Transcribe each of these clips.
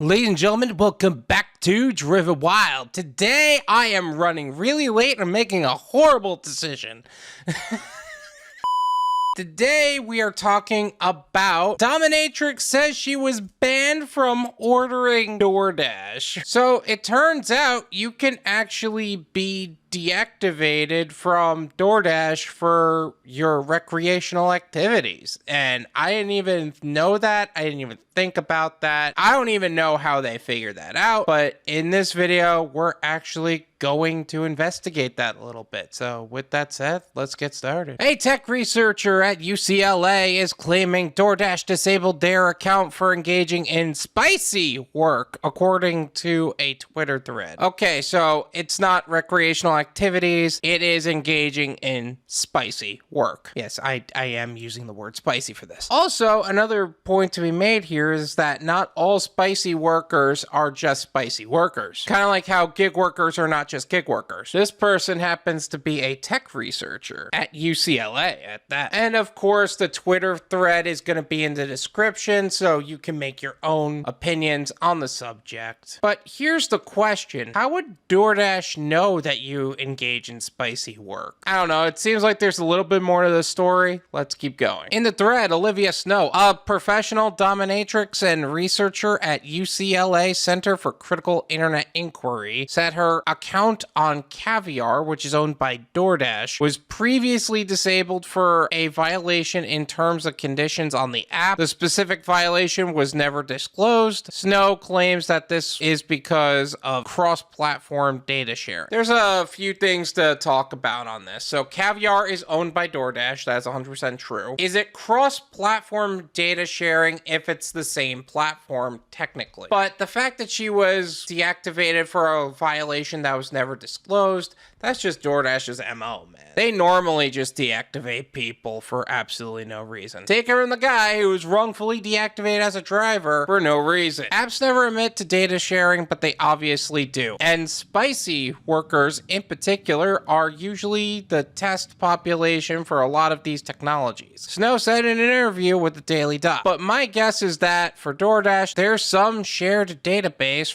Ladies and gentlemen, welcome back to Driven Wild. Today, I am running really late and making a horrible decision. Today, we are talking about Dominatrix says she was banned from ordering DoorDash. So, it turns out you can actually be deactivated from DoorDash for your recreational activities. And I didn't even know that. I didn't even think about that. I don't even know how they figured that out. But in this video, we're actually going to investigate that a little bit. So with that said, let's get started. A tech researcher at UCLA is claiming DoorDash disabled their account for engaging in spicy work, according to a Twitter thread. Okay, so it's not recreational activities, it is engaging in spicy work. Yes, I am using the word spicy for this. Also, another point to be made here is that not all spicy workers are just spicy workers. Kind of like how gig workers are not just gig workers. This person happens to be a tech researcher at UCLA at that. And of course, the Twitter thread is going to be in the description, so you can make your own opinions on the subject. But here's the question. How would DoorDash know that you engage in spicy work? I don't know. It seems like there's a little bit more to the story. Let's keep going. In the thread, Olivia Snow, a professional dominatrix and researcher at UCLA Center for Critical Internet Inquiry, said her account on Caviar, which is owned by DoorDash, was previously disabled for a violation in terms and conditions on the app. The specific violation was never disclosed. Snow claims that this is because of cross-platform data sharing. There's a few things to talk about on this. So Caviar is owned by DoorDash. That's 100% true. Is it cross-platform data sharing if it's the same platform technically? But the fact that she was deactivated for a violation that was never disclosed, that's just DoorDash's MO, man. They normally just deactivate people for absolutely no reason. Take her and the guy who was wrongfully deactivated as a driver for no reason. Apps never admit to data sharing, but they obviously do. And spicy workers in particular are usually the test population for a lot of these technologies. Snow said in an interview with the Daily Dot. But my guess is that for DoorDash, there's some shared database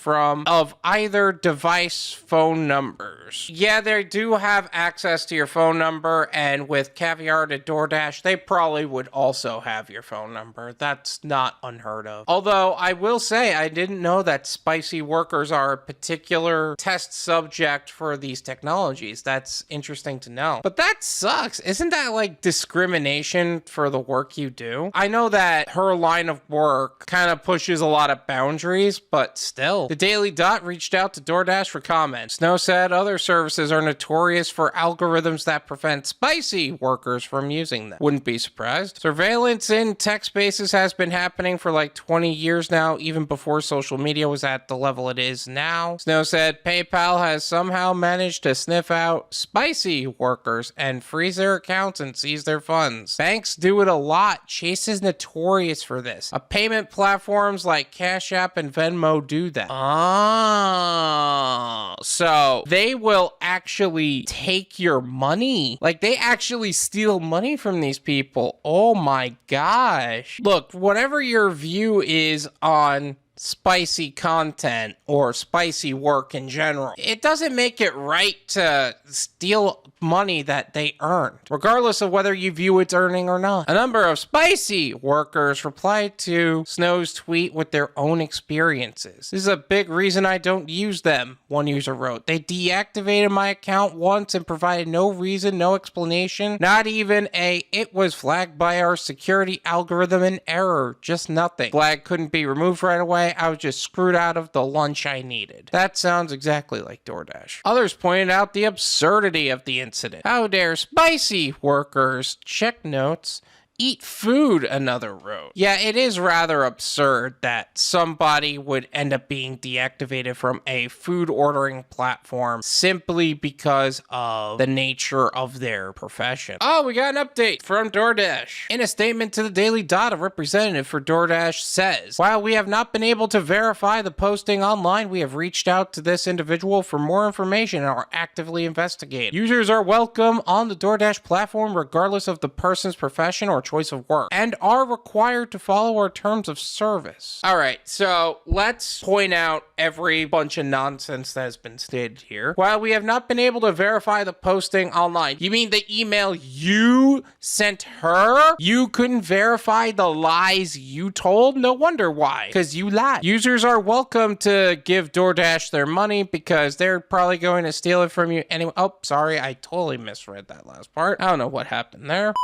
of either device phone numbers. Yeah, they do have access to your phone number, and with Caviar to DoorDash, they probably would also have your phone number. That's not unheard of. Although, I will say, I didn't know that spicy workers are a particular test subject for these technologies. That's interesting to know. But that sucks. Isn't that like discrimination for the work you do? I know that her line of work kind of pushes a lot of boundaries, but still. The Daily Dot reached out to DoorDash for comment. Snow said other services are notorious for algorithms that prevent spicy workers from using them. Wouldn't be surprised. Surveillance in tech spaces has been happening for like 20 years now, even before social media was at the level it is now. Snow said PayPal has somehow managed to sniff out spicy workers and freeze their accounts and seize their funds. Banks do it a lot. Chase is notorious for this. Payment platforms like Cash App and Venmo do that. Oh, so they will actually take your money. Like, they actually steal money from these people. Oh my gosh. Look, whatever your view is on spicy content or spicy work in general, it doesn't make it right to steal money that they earned, regardless of whether you view it's earning or not. A number of spicy workers replied to Snow's tweet with their own experiences. This is a big reason I don't use them, one user wrote. They deactivated my account once and provided no reason, no explanation, not even it was flagged by our security algorithm in error, just nothing. Flag couldn't be removed right away. I was just screwed out of the lunch I needed. That sounds exactly like DoorDash. Others pointed out the absurdity of the incident. How dare spicy workers, check notes, eat food, another wrote. Yeah, it is rather absurd that somebody would end up being deactivated from a food ordering platform simply because of the nature of their profession. Oh, we got an update from DoorDash. In a statement to the Daily Dot, a representative for DoorDash says, while we have not been able to verify the posting online, we have reached out to this individual for more information and are actively investigating. Users are welcome on the DoorDash platform regardless of the person's profession or choice of work and are required to follow our terms of service. All right, so let's point out every bunch of nonsense that has been stated here. While we have not been able to verify the posting online, you mean the email you sent her? You couldn't verify the lies you told? No wonder why, because you lied. Users are welcome to give DoorDash their money because they're probably going to steal it from you anyway. Oh, sorry, I totally misread that last part. I don't know what happened there.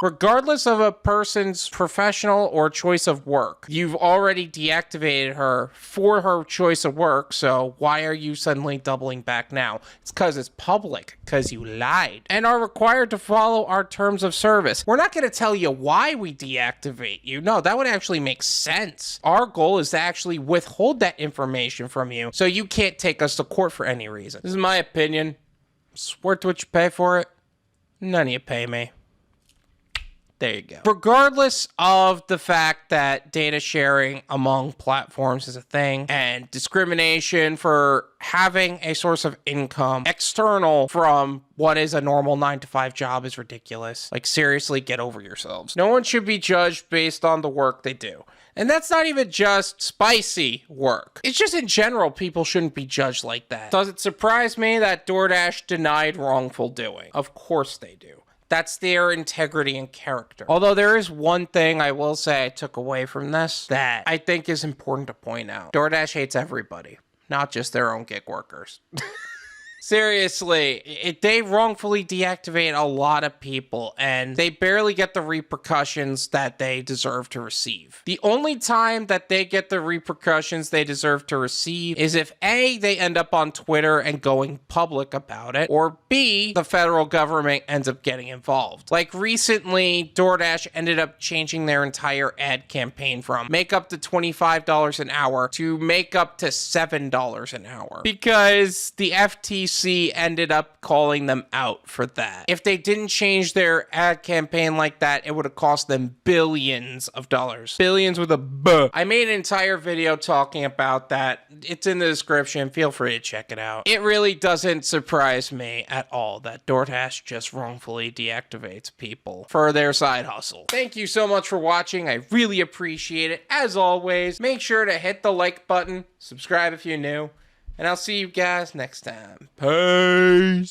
Regardless of a person's professional or choice of work, you've already deactivated her for her choice of work, so why are you suddenly doubling back now? It's because it's public, because you lied, and are required to follow our terms of service. We're not going to tell you why we deactivate you. No, that would actually make sense. Our goal is to actually withhold that information from you, so you can't take us to court for any reason. This is my opinion. It's worth what you pay for it. None of you pay me. There you go. Regardless of the fact that data sharing among platforms is a thing and discrimination for having a source of income external from what is a normal 9-to-5 job is ridiculous. Like, seriously, get over yourselves. No one should be judged based on the work they do. And that's not even just spicy work. It's just in general, people shouldn't be judged like that. Does it surprise me that DoorDash denied wrongful doing? Of course they do. That's their integrity and character. Although there is one thing I will say I took away from this that I think is important to point out. DoorDash hates everybody, not just their own gig workers. Seriously, they wrongfully deactivate a lot of people, and they barely get the repercussions that they deserve to receive. The only time that they get the repercussions they deserve to receive is if A, they end up on Twitter and going public about it, or B, the federal government ends up getting involved. Like recently, DoorDash ended up changing their entire ad campaign from make up to $25 an hour to make up to $7 an hour because the FTC ended up calling them out for that. If they didn't change their ad campaign like that, it would have cost them billions of dollars. Billions with a B. I made an entire video talking about that. It's in the description. Feel free to check it out. It really doesn't surprise me at all that DoorDash just wrongfully deactivates people for their side hustle. Thank you so much for watching. I really appreciate it. As always, make sure to hit the like button, subscribe if you're new, and I'll see you guys next time. Peace.